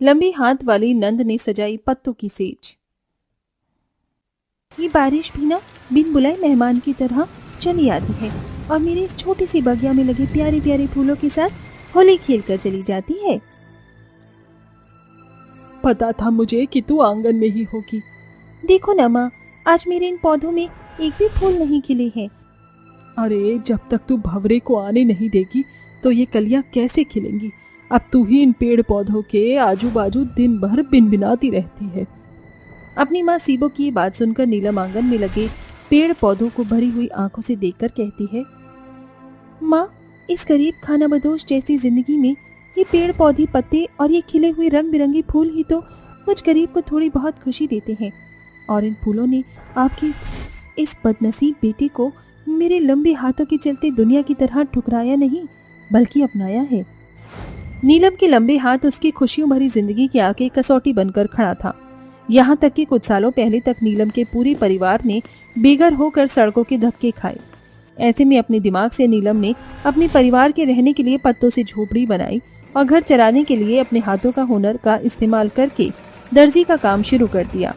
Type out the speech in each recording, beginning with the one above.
लंबे हाथ वाली नंद ने सजाई पत्तों की सेज। ये बारिश भी ना बिन बुलाए मेहमान की तरह चली आती है और मेरी इस छोटी सी बगिया में लगे प्यारे प्यारे फूलों के साथ होली खेल कर चली जाती है। पता था मुझे कि तू आंगन में ही होगी। देखो ना माँ, आज मेरे इन पौधों में एक भी फूल नहीं खिले हैं। अरे जब तक तू भंवरे को आने नहीं देगी तो ये कलियां कैसे खिलेंगी। अब तू ही इन पेड़ पौधों के आजू बाजू दिन भर बिनबिनाती रहती है। अपनी माँ सीबो की ये बात सुनकर नीलम आंगन में लगे पेड़ पौधों को भरी हुई आंखों से देखकर कहती है, माँ, इस गरीब खाना बदोश जैसी जिंदगी में ये पेड़ पौधे, पत्ते और ये खिले हुए रंग बिरंगे फूल ही तो कुछ गरीब को थोड़ी बहुत खुशी देते हैं। और इन फूलों ने आपके इस बदनसीब बेटे को मेरे लंबे हाथों के चलते दुनिया की तरह ठुकराया नहीं बल्कि अपनाया है। नीलम के लंबे हाथ उसकी खुशियों भरी जिंदगी के आगे कसौटी बनकर खड़ा था। यहाँ तक कि कुछ सालों पहले तक नीलम के पूरे परिवार ने बेघर होकर सड़कों के धक्के खाए। ऐसे में अपने दिमाग से नीलम ने अपने परिवार के रहने के लिए पत्तों से झोपड़ी बनाई और घर चलाने के लिए अपने हाथों का हुनर का इस्तेमाल करके दर्जी का काम शुरू कर दिया,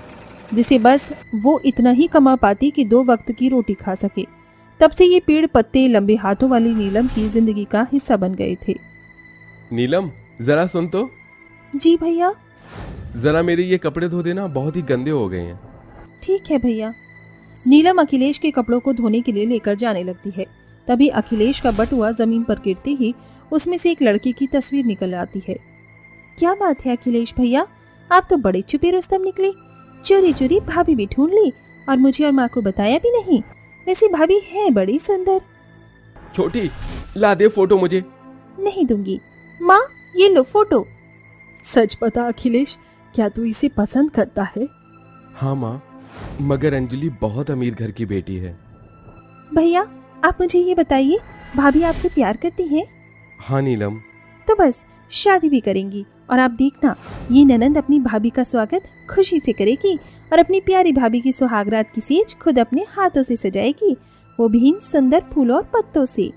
जिसे बस वो इतना ही कमा पाती कि 2 वक्त की रोटी खा सके। तब से ये पेड़ पत्ते लंबे हाथों वाली नीलम की जिंदगी का हिस्सा बन गए थे। नीलम, जरा सुन तो। जी भैया। जरा मेरे ये कपड़े धो देना, बहुत ही गंदे हो गए हैं। ठीक है भैया। नीलम अखिलेश के कपड़ों को धोने के लिए लेकर जाने लगती है। तभी अखिलेश का बटुआ जमीन पर गिरते ही उसमें से एक लड़की की तस्वीर निकल आती है। क्या बात है अखिलेश भैया, आप तो बड़े छुपे रुस्तम निकले। चोरी चोरी भाभी भी ढूंढ ली और मुझे और माँ को बताया भी नहीं। वैसे भाभी है बड़ी सुंदर। छोटी, ला दे फोटो मुझे। नहीं दूंगी। माँ, ये लो फोटो। सच बता अखिलेश, क्या तू इसे पसंद करता है? हाँ माँ, मगर अंजलि बहुत अमीर घर की बेटी है। भैया, आप मुझे ये बताइए, भाभी आपसे प्यार करती है? हाँ नीलम। तो बस शादी भी करेंगी और आप देखना, ये ननंद अपनी भाभी का स्वागत खुशी से करेगी और अपनी प्यारी भाभी की सुहागरात की सेज खुद अपने हाथों से सजाएगी, वो भी इन सुंदर फूलों और पत्तों से।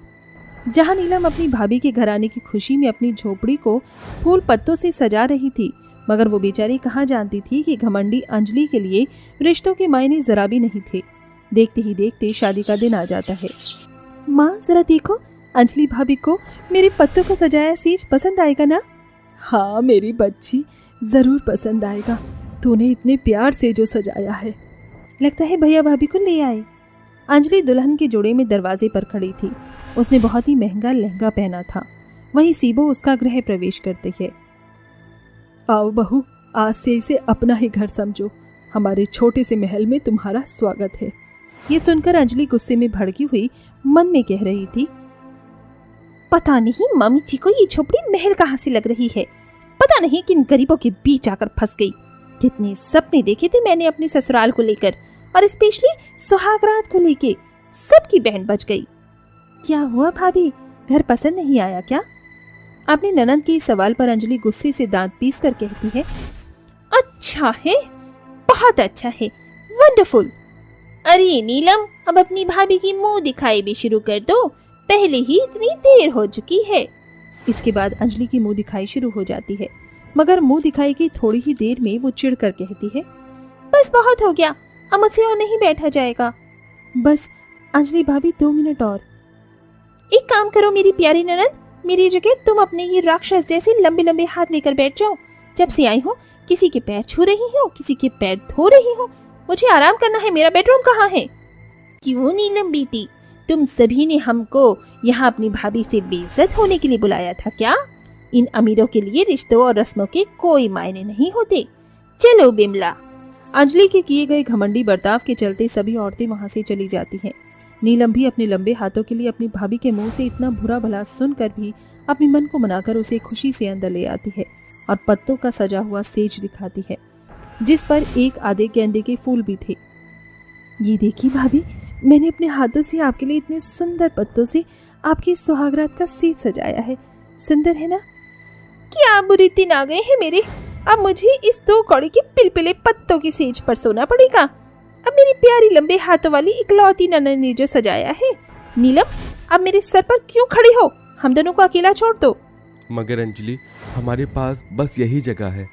जहाँ नीलम अपनी भाभी के घर आने की खुशी में अपनी झोपड़ी को फूल पत्तों से सजा रही थी, मगर वो बेचारी कहाँ जानती थी कि घमंडी अंजलि के लिए रिश्तों के मायने जरा भी नहीं थे। देखते ही देखते शादी का दिन आ जाता है। माँ जरा देखो, अंजलि भाभी को मेरे पत्तों का सजाया सेज पसंद आएगा ना? हाँ मेरी बच्ची, जरूर पसंद आएगा। तूने इतने प्यार से जो सजाया है। लगता है भैया भाभी को ले आए। अंजलि दुल्हन के जोड़े में दरवाजे पर खड़ी थी। उसने बहुत ही महंगा लहंगा पहना था। वहीं सीबो उसका गृह प्रवेश करते है। आओ बहू, आज से इसे अपना ही घर समझो। हमारे छोटे से महल में तुम्हारा स्वागत है। ये सुनकर अंजलि गुस्से में भड़की हुई मन में कह रही थी, पता नहीं मम्मी जी को ये झोपड़ी महल कहाँ से लग रही है। पता नहीं किन गरीबों के बीच आकर फंस गई। कितने सपने देखे थे मैंने अपने ससुराल को लेकर और स्पेशली सुहागरात को लेके। सबकी बहन बच गई। क्या हुआ भाभी, घर पसंद नहीं आया क्या? अपने ननंद के सवाल पर अंजलि गुस्से से दांत पीस कर कहती है, अच्छा है, बहुत अच्छा है, वंडरफुल। अरे नीलम, अब अपनी भाभी की मुंह दिखाई भी शुरू कर दो, पहले ही इतनी देर हो चुकी है। इसके बाद अंजलि की मुंह दिखाई शुरू हो जाती है, मगर मुंह दिखाई की थोड़ी ही देर में वो चिढ़कर कहती है, बस बहुत हो गया, अब मुझसे और नहीं बैठा जाएगा। बस अंजलि भाभी 2 मिनट और। एक काम करो मेरी प्यारी ननद, मेरी जगह तुम अपने ये राक्षस जैसे लंबे लंबे हाथ लेकर बैठ जाओ। जब से आई हूँ किसी के पैर छू रही हूँ, किसी के पैर धो रही हूँ। मुझे आराम करना है, मेरा बेडरूम कहाँ है? क्यों नीलम बेटी, तुम सभी ने हमको यहाँ अपनी भाभी से बेइज्जत होने के लिए बुलाया था क्या? इन अमीरों के लिए रिश्तों और रस्मों के कोई मायने नहीं होते। चलो बिमला। अंजलि के किए गए घमंडी बर्ताव के चलते सभी औरतें वहाँ से चली जाती हैं। नीलम भी अपने लंबे हाथों के लिए अपनी भाभी के मुंह से इतना बुरा भला सुनकर भी अपने मन को मनाकर उसे खुशी से अंदर ले आती है और पत्तों का सजा हुआ सेज दिखाती है, जिस पर एक आधे गेंदे के फूल भी थे। ये देखिए भाभी, मैंने अपने हाथों से आपके लिए इतने सुंदर पत्तों से आपकी सुहागरात का सेज सजाया है। सुंदर है ना? क्या बुरे दिन आ गए हैं मेरे। अब मुझे इस 2 कौड़ी के पिलपिले पत्तों की सेज पर सोना पड़ेगा। अब मेरी प्यारी लंबे हाथों वाली इकलौती ननद ने जो सजाया है। नीलम, अब मेरे सर पर क्यों खड़ी हो? हम दोनों को अकेला छोड़ दो। मगर अंजलि, हमारे पास बस यही जगह है।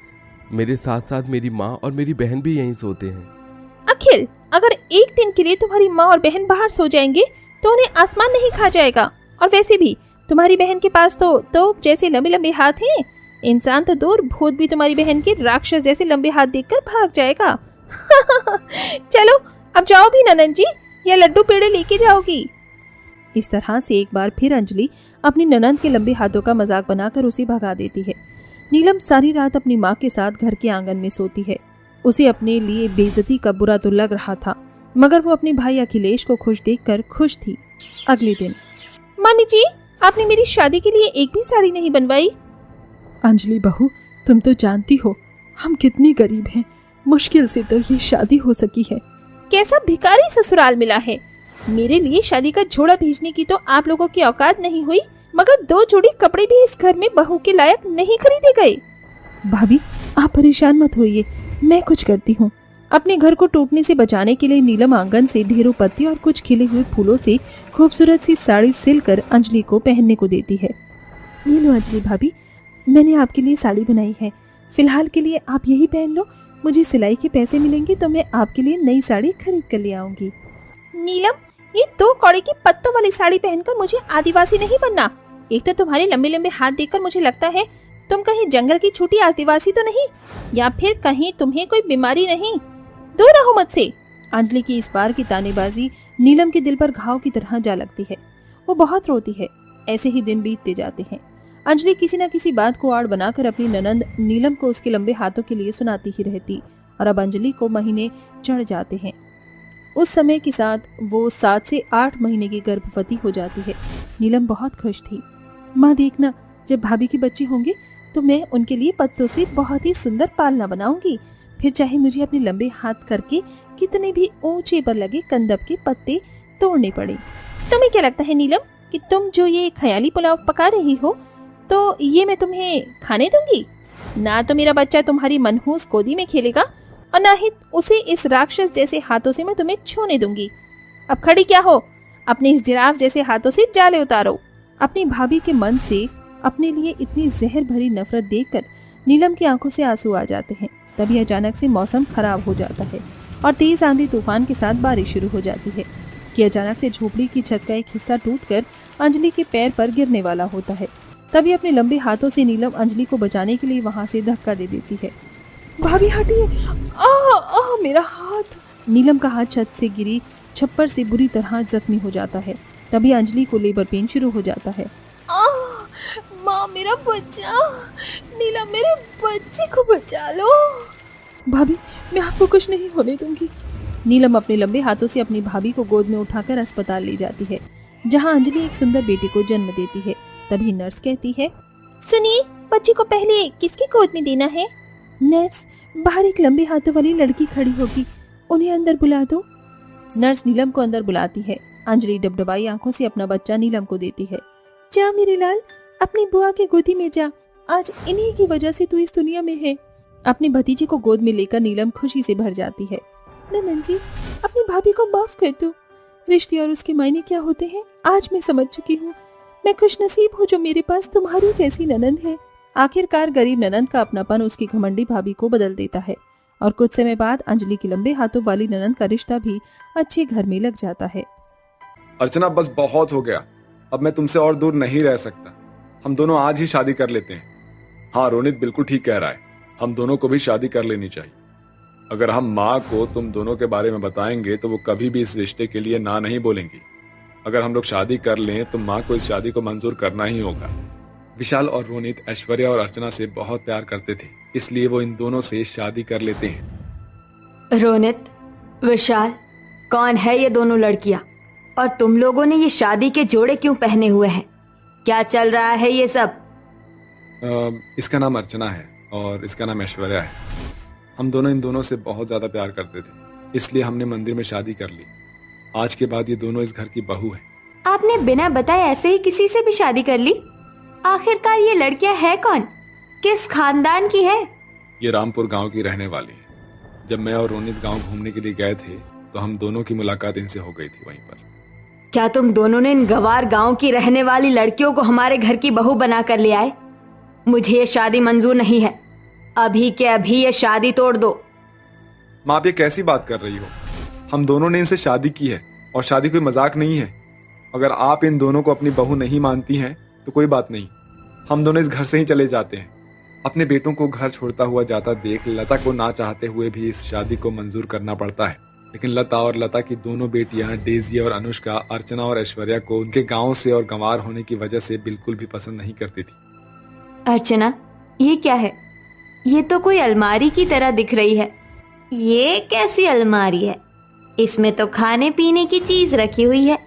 मेरे साथ साथ मेरी माँ और मेरी बहन भी यहीं सोते हैं। अखिल, अगर एक दिन के लिए तुम्हारी माँ और बहन बाहर सो जाएंगे तो उन्हें आसमान नहीं खा जाएगा। और वैसे भी तुम्हारी बहन के पास तो जैसे लंबे लंबे हाथ हैं, इंसान तो दूर, भूत भी तुम्हारी बहन के राक्षस जैसे लंबे हाथ देखकर भाग जाएगा। चलो अब जाओ भी ननद जी, या लड्डू पेड़े लेके जाओगी। इस तरह से एक बार फिर अंजलि अपनी ननद के लंबे हाथों का मजाक बनाकर उसे भगा देती है। नीलम सारी रात अपनी माँ के साथ घर के आंगन में सोती है। उसे अपने लिए बेइज्जती का बुरा तो लग रहा था, मगर वो अपने भाई अखिलेश को खुश देखकर खुश थी। अगले दिन, मम्मी जी, आपने मेरी शादी के लिए एक भी साड़ी नहीं बनवाई। अंजलि बहू, तुम तो जानती हो हम कितने गरीब हैं, मुश्किल से तो ये शादी हो सकी है। कैसा भिखारी ससुराल मिला है। मेरे लिए शादी का झोला भेजने की तो आप लोगों की औकात नहीं हुई, मगर 2 जोड़ी कपड़े भी इस घर में बहू के लायक नहीं खरीदे गए। भाभी, आप परेशान मत होइए, मैं कुछ करती हूँ। अपने घर को टूटने से बचाने के लिए नीलम आंगन से ढेरों पत्ती और कुछ खिले हुए फूलों से खूबसूरत सी साड़ी सिलकर अंजलि को पहनने को देती है। ये लो अंजलि भाभी, मैंने आपके लिए साड़ी बनाई है। फिलहाल के लिए आप यही पहन लो, मुझे सिलाई के पैसे मिलेंगे तो मैं आपके लिए नई साड़ी खरीद कर ले आऊंगी। नीलम, ये 2 कौड़े की पत्तों वाली साड़ी पहनकर मुझे आदिवासी नहीं बनना। एक तो तुम्हारे लंबे लंबे हाथ देखकर मुझे लगता है तुम कहीं जंगल की छोटी आदिवासी तो नहीं, या फिर कहीं तुम्हें कोई बीमारी नहीं। दूर रहो मुझसे। अंजलि की इस बार की तानेबाजी नीलम के दिल पर घाव की तरह जा लगती है। वो बहुत रोती है। ऐसे ही दिन बीतते जाते हैं। अंजलि किसी न किसी बात को आड़ बनाकर अपनी ननंद नीलम को उसके लंबे हाथों के लिए सुनाती ही रहती, और अब अंजलि को महीने चढ़ जाते हैं। उस समय के साथ वो 7 से 8 महीने की गर्भवती हो जाती है। नीलम बहुत खुश थी। माँ देखना, जब भाभी के बच्चे होंगे तो मैं उनके लिए पत्तों से बहुत ही सुंदर पालना बनाऊंगी। फिर चाहे मुझे अपने लंबे हाथ करके कितने भी ऊंचे पर लगे कंदब के पत्ते तोड़ने पड़े। तुम्हें क्या लगता है नीलम कि तुम जो ये ख्याली पुलाव पका रही हो तो ये मैं तुम्हें खाने दूंगी? ना तो मेरा बच्चा तुम्हारी मनहूस गोदी में खेलेगा और ना ही उसे इस राक्षस जैसे हाथों से मैं तुम्हें छूने दूंगी। अब खड़ी क्या हो, अपने इस जिराफ जैसे हाथों से जाले उतारो। अपनी भाभी के मन से अपने लिए इतनी जहर भरी नफरत देखकर नीलम की आंखों से आंसू आ जाते हैं। तभी अचानक से मौसम खराब हो जाता है और तेज आंधी तूफान के साथ बारिश शुरू हो जाती है कि अचानक से झोपड़ी की छत का एक हिस्सा टूटकर अंजलि के पैर पर गिरने वाला होता है। तभी अपने लंबे हाथों से नीलम अंजलि को बचाने के लिए वहां से धक्का दे देती है। भाभी हटिए, मेरा हाथ। नीलम का हाथ छत से गिरी छप्पर से बुरी तरह जख्मी हो जाता है। तभी अंजलि को लेबर पेन शुरू हो जाता है। माँ, मेरा बच्चा। नीलम, मेरे बच्चे को बचा लो। भाभी, मैं आपको कुछ नहीं होने दूंगी। नीलम अपने लंबे हाथों से अपनी भाभी को गोद में उठाकर अस्पताल ले जाती है, जहां अंजलि एक सुंदर बेटे को जन्म देती है। तभी नर्स कहती है, सुनिए, बच्चे को पहले किसकी गोद में देना है? नर्स, बाहर एक लंबे हाथों वाली लड़की खड़ी होगी, उन्हें अंदर बुला दो। नर्स नीलम को अंदर बुलाती है। अंजलि डबडबाई आंखों से अपना बच्चा नीलम को देती है। जा मेरे लाल, अपनी बुआ के गोदी में जा। आज इन्हीं की वजह से तू इस दुनिया में है। अपने भतीजे को गोद में लेकर नीलम खुशी से भर जाती है। ननन जी, अपनी भाभी को माफ कर दो। रिश्ते और उसके मायने क्या होते हैं आज मैं समझ चुकी हूँ। मैं खुश नसीब हूँ जो मेरे पास तुम्हारी जैसी ननंद है। आखिरकार गरीब ननंद का अपनापन उसकी घमंडी भाभी को बदल देता है और कुछ समय बाद अंजलि के लंबे हाथों वाली ननंद का रिश्ता भी अच्छे घर में लग जाता है। अर्चना, बस बहुत हो गया। अब मैं तुमसे और दूर नहीं रह सकता। हम दोनों आज ही शादी कर लेते हैं। हाँ, रोनित बिल्कुल ठीक कह रहा है, हम दोनों को भी शादी कर लेनी चाहिए। अगर हम माँ को तुम दोनों के बारे में बताएंगे तो वो कभी भी इस रिश्ते के लिए ना नहीं बोलेंगी। अगर हम लोग शादी कर लें तो माँ को इस शादी को मंजूर करना ही होगा। विशाल और रोनित ऐश्वर्या और अर्चना से बहुत प्यार करते थे, इसलिए वो इन दोनों से शादी कर लेते हैं। रोनित, विशाल, कौन है ये दोनों लड़कियां? और तुम लोगों ने ये शादी के जोड़े क्यों पहने हुए हैं? क्या चल रहा है ये सब? इसका नाम अर्चना है और इसका नाम ऐश्वर्या है। हम दोनों इन दोनों से बहुत ज्यादा प्यार करते थे, इसलिए हमने मंदिर में शादी कर ली। आज के बाद ये दोनों इस घर की बहू है। आपने बिना बताए ऐसे ही किसी से भी शादी कर ली? आखिरकार ये लड़कियां है कौन? किस खानदान की है? ये रामपुर गांव की रहने वाली है। जब मैं और रोनित गांव घूमने के लिए गए थे तो हम दोनों की मुलाकात इनसे हो गई थी वहीं पर। क्या तुम दोनों ने इन गवार गांव की रहने वाली लड़कियों को हमारे घर की बहू बना कर ले आए? मुझे ये शादी मंजूर नहीं है। अभी के अभी ये शादी तोड़ दो। माँ, आप ये कैसी बात कर रही हो? हम दोनों ने इनसे शादी की है और शादी कोई मजाक नहीं है। अगर आप इन दोनों को अपनी बहू नहीं मानती हैं तो कोई बात नहीं, हम दोनों इस घर से ही चले जाते हैं। अपने बेटों को घर छोड़ता हुआ जाता देख लता को ना चाहते हुए भी इस शादी को मंजूर करना पड़ता है। लेकिन लता और लता की दोनों बेटियां डेजी और अनुष्का अर्चना और ऐश्वर्या को उनके गांव से और गंवार होने की वजह से बिल्कुल भी पसंद नहीं करती थी। अर्चना, ये क्या है? ये तो कोई अलमारी की तरह दिख रही है। ये कैसी अलमारी है? इसमें तो खाने पीने की चीज रखी हुई है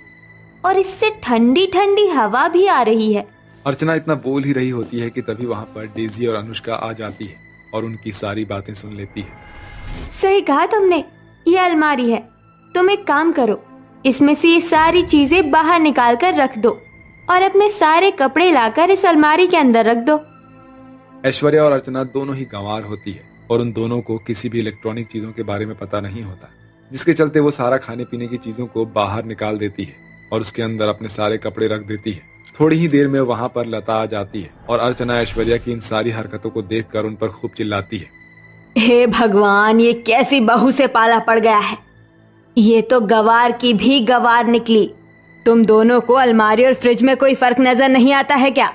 और इससे ठंडी ठंडी हवा भी आ रही है। अर्चना इतना बोल ही रही होती है कि तभी वहां पर डेजी और अनुष्का आ जाती है और उनकी सारी बातें सुन लेती है। सही कहा तुमने, ये अलमारी है। तुम एक काम करो, इसमें से ये सारी चीजें बाहर निकाल कर रख दो और अपने सारे कपड़े लाकर इस अलमारी के अंदर रख दो। ऐश्वर्या और अर्चना दोनों ही गंवार होती है और उन दोनों को किसी भी इलेक्ट्रॉनिक चीजों के बारे में पता नहीं होता, जिसके चलते वो सारा खाने पीने की चीजों को बाहर निकाल देती है और उसके अंदर अपने सारे कपड़े रख देती है। थोड़ी ही देर में वहां पर लता आ जाती है और अर्चना ऐश्वर्या की इन सारी हरकतों को देखकर उन पर खूब चिल्लाती है। हे भगवान, ये कैसी बहू से पाला पड़ गया है। ये तो गवार की भी गवार निकली। तुम दोनों को अलमारी और फ्रिज में कोई फर्क नजर नहीं आता है क्या?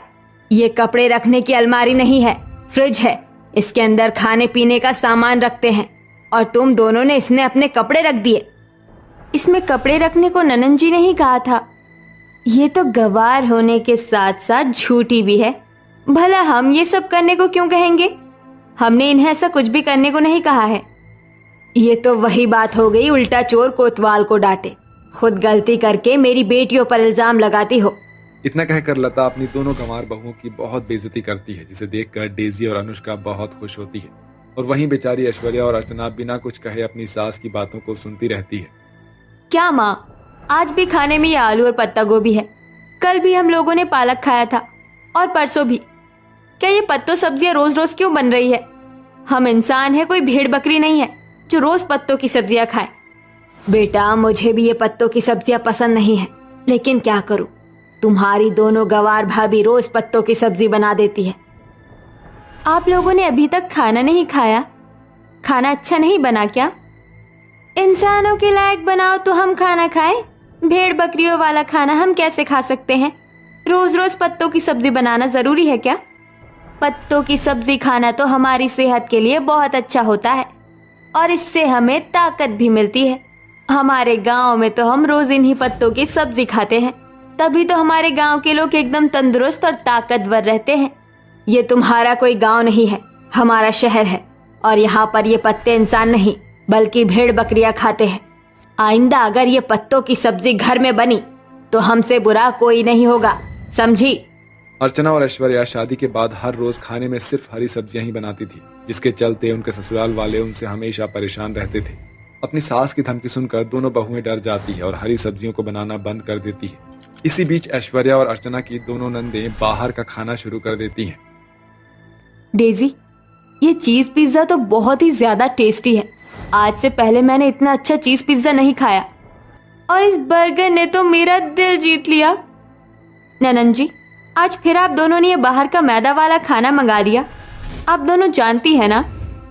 ये कपड़े रखने की अलमारी नहीं है, फ्रिज है। इसके अंदर खाने पीने का सामान रखते हैं और तुम दोनों ने इसमें अपने कपड़े रख दिए। इसमें कपड़े रखने को ननन जी ने ही कहा था। ये तो गवार होने के साथ साथ झूठी भी है। भला हम ये सब करने को क्यों कहेंगे? हमने इन्हें ऐसा कुछ भी करने को नहीं कहा है। ये तो वही बात हो गई, उल्टा चोर कोतवाल को डांटे। खुद गलती करके मेरी बेटियों पर इल्जाम लगाती हो। इतना कहकर लता अपनी दोनों गंवार बहुओं की बहुत बेइज्जती करती है, जिसे देखकर डेजी और अनुष्का बहुत खुश होती है और वहीं बेचारी ऐश्वर्या और अर्चना बिना कुछ कहे अपनी सास की बातों को सुनती रहती है। क्या माँ, आज भी खाने में ये आलू और पत्ता गोभी है। कल भी हम लोगों ने पालक खाया था और परसों भी। क्या ये पत्तों सब्जियां रोज रोज क्यों बन रही है? हम इंसान है, कोई भेड़ बकरी नहीं है जो रोज पत्तों की सब्जियां खाए। बेटा, मुझे भी ये पत्तों की सब्जियां पसंद नहीं है, लेकिन क्या करूं, तुम्हारी दोनों गवार भाभी रोज पत्तों की सब्जी बना देती है। आप लोगों ने अभी तक खाना नहीं खाया? खाना अच्छा नहीं बना क्या? इंसानों के लायक बनाओ तो हम खाना खाएं। भेड़ बकरियों वाला खाना हम कैसे खा सकते हैं? रोज रोज पत्तों की सब्जी बनाना जरूरी है क्या? पत्तों की सब्जी खाना तो हमारी सेहत के लिए बहुत अच्छा होता है और इससे हमें ताकत भी मिलती है। हमारे गांव में तो हम रोज इन्हीं पत्तों की सब्जी खाते हैं, तभी तो हमारे गांव के लोग एकदम तंदुरुस्त और ताकतवर रहते हैं। ये तुम्हारा कोई गांव नहीं है, हमारा शहर है और यहाँ पर ये पत्ते इंसान नहीं बल्कि भेड़ बकरियां खाते हैं। आइंदा अगर ये पत्तों की सब्जी घर में बनी तो हमसे बुरा कोई नहीं होगा, समझी? अर्चना और ऐश्वर्या शादी के बाद हर रोज खाने में सिर्फ हरी सब्जियां ही बनाती थी, जिसके चलते उनके ससुराल वाले उनसे हमेशा परेशान रहते थे। अपनी सास की धमकी सुनकर दोनों बहुएं डर जाती है और हरी सब्जियों को बनाना बंद कर देती है। इसी बीच ऐश्वर्या और अर्चना की दोनों नंदें बाहर का खाना शुरू कर देती हैं। डेजी, ये चीज पिज्जा तो बहुत ही ज्यादा टेस्टी है। आज से पहले मैंने इतना अच्छा चीज पिज्जा नहीं खाया और इस बर्गर ने तो मेरा दिल जीत लिया। ननन जी, आज फिर आप दोनों ने ये बाहर का मैदा वाला खाना मंगा लिया। आप दोनों जानती है ना,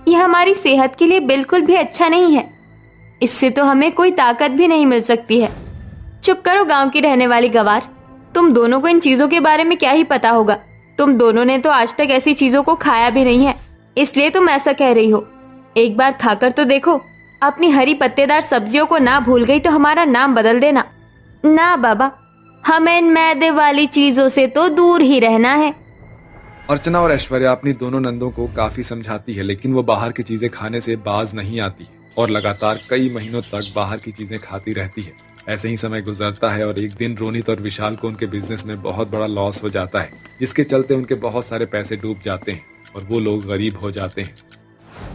ये हमारी सेहत के लिए बिल्कुल भी अच्छा नहीं है। इससे तो हमें कोई ताकत भी नहीं मिल सकती है। चुप करो गांव की रहने वाली गवार, तुम दोनों को इन चीजों के बारे में क्या ही पता होगा। तुम दोनों ने तो आज तक ऐसी चीजों को खाया भी नहीं है, इसलिए तुम ऐसा कह रही हो। एक बार खाकर तो देखो। अपनी हरी पत्तेदार सब्जियों को ना भूल गई तो हमारा नाम बदल देना। ना बाबा, हमें इन मैदे वाली चीजों से तो दूर ही रहना है। अर्चना और ऐश्वर्या अपनी दोनों नंदों को काफी समझाती है, लेकिन वो बाहर की चीजें खाने से बाज नहीं आती और लगातार कई महीनों तक बाहर की चीजें खाती रहती है। ऐसे ही समय गुजरता है और एक दिन रोनित और विशाल को उनके बिजनेस में बहुत बड़ा लॉस हो जाता है, जिसके चलते उनके बहुत सारे पैसे डूब जाते हैं और वो लोग गरीब हो जाते हैं।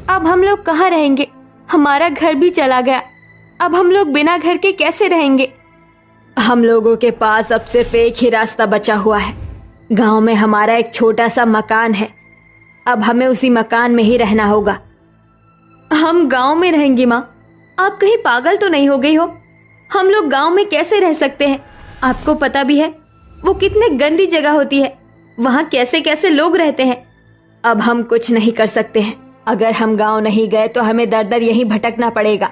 अब हम लोग कहाँ रहेंगे? हमारा घर भी चला गया। अब हम लोग बिना घर के कैसे रहेंगे? हम लोगों के पास अब सिर्फ एक ही रास्ता बचा हुआ है। गांव में हमारा एक छोटा सा मकान है, अब हमें उसी मकान में ही रहना होगा। हम गांव में रहेंगे? माँ, आप कहीं पागल तो नहीं हो गई हो? हम लोग गांव में कैसे रह सकते हैं? आपको पता भी है वो कितनी गंदी जगह होती है, वहां कैसे कैसे लोग रहते हैं। अब हम कुछ नहीं कर सकते हैं। अगर हम गांव नहीं गए तो हमें दर दर यहीं भटकना पड़ेगा।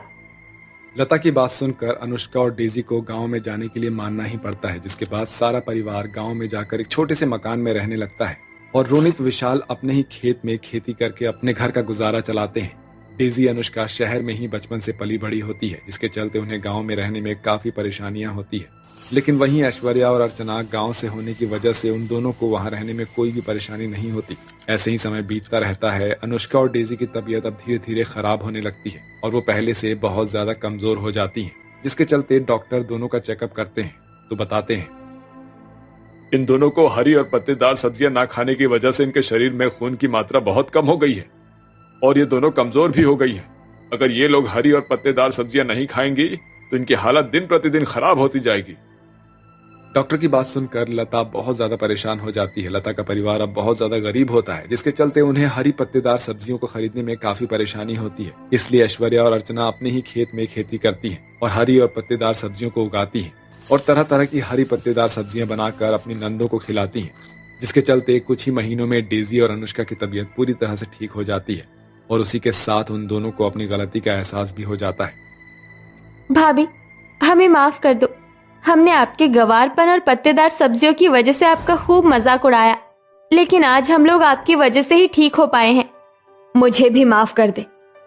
लता की बात सुनकर अनुष्का और डेजी को गांव में जाने के लिए मानना ही पड़ता है, जिसके बाद सारा परिवार गांव में जाकर एक छोटे से मकान में रहने लगता है और रोनित विशाल अपने ही खेत में खेती करके अपने घर का गुजारा चलाते हैं। डेजी अनुष्का शहर में ही बचपन से पली बड़ी होती है, जिसके चलते उन्हें गांव में रहने में काफी परेशानियां होती है। लेकिन वहीं ऐश्वर्या और अर्चना गांव से होने की वजह से उन दोनों को वहां रहने में कोई भी परेशानी नहीं होती। ऐसे ही समय बीतता रहता है। अनुष्का और डेजी की तबीयत अब धीरे धीरे खराब होने लगती है और वो पहले से बहुत ज्यादा कमजोर हो जाती हैं, जिसके चलते डॉक्टर दोनों का चेकअप करते हैं तो बताते हैं, इन दोनों को हरी और पत्तेदार सब्जियां ना खाने की वजह से इनके शरीर में खून की मात्रा बहुत कम हो गई है और ये दोनों कमजोर भी हो गई है। अगर ये लोग हरी और पत्तेदार सब्जियां नहीं खाएंगी तो इनकी हालत दिन प्रतिदिन खराब होती जाएगी। डॉक्टर की बात सुनकर लता बहुत ज्यादा परेशान हो जाती है। लता का परिवार अब बहुत ज्यादा गरीब होता है, जिसके चलते उन्हें हरी पत्तेदार सब्जियों को खरीदने में काफी परेशानी होती है। इसलिए ऐश्वर्या और अर्चना अपने ही खेत में खेती करती हैं और हरी और पत्तेदार सब्जियों को उगाती हैं और तरह तरह की हरी पत्तेदार सब्जियां बनाकर अपनी नंदों को खिलाती हैं, जिसके चलते कुछ ही महीनों में डेजी और अनुष्का की तबीयत पूरी तरह से ठीक हो जाती है और उसी के साथ उन दोनों को अपनी गलती का एहसास भी हो जाता है। भाभी, हमें माफ कर दो। हमने आपके गवारपन और पत्तेदार सब्जियों की वजह से आपका खूब मजाक उड़ाया, लेकिन आज हम लोग आपकी वजह से ही ठीक हो पाए हैं। मुझे भी माफ कर दे।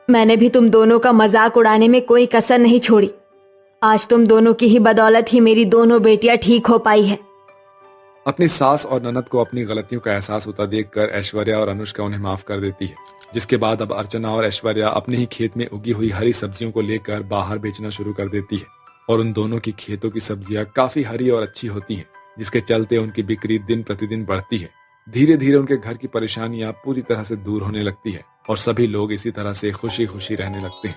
मैंने भी तुम दोनों का मजाक उड़ाने में कोई कसर नहीं छोड़ी। आज तुम दोनों की ही बदौलत ही मेरी दोनों बेटियां ठीक हो पाई है। अपनी सास और ननद को अपनी गलतियों का एहसास होता देखकर ऐश्वर्या और अनुष्का उन्हें माफ कर देती है, जिसके बाद अब अर्चना और ऐश्वर्या अपने ही खेत में उगी हुई हरी सब्जियों को लेकर बाहर बेचना शुरू कर देती है और उन दोनों की खेतों की सब्जियां काफी हरी और अच्छी होती हैं, जिसके चलते उनकी बिक्री दिन प्रतिदिन बढ़ती है। धीरे धीरे उनके घर की परेशानियां पूरी तरह से दूर होने लगती है और सभी लोग इसी तरह से खुशी खुशी रहने लगते हैं।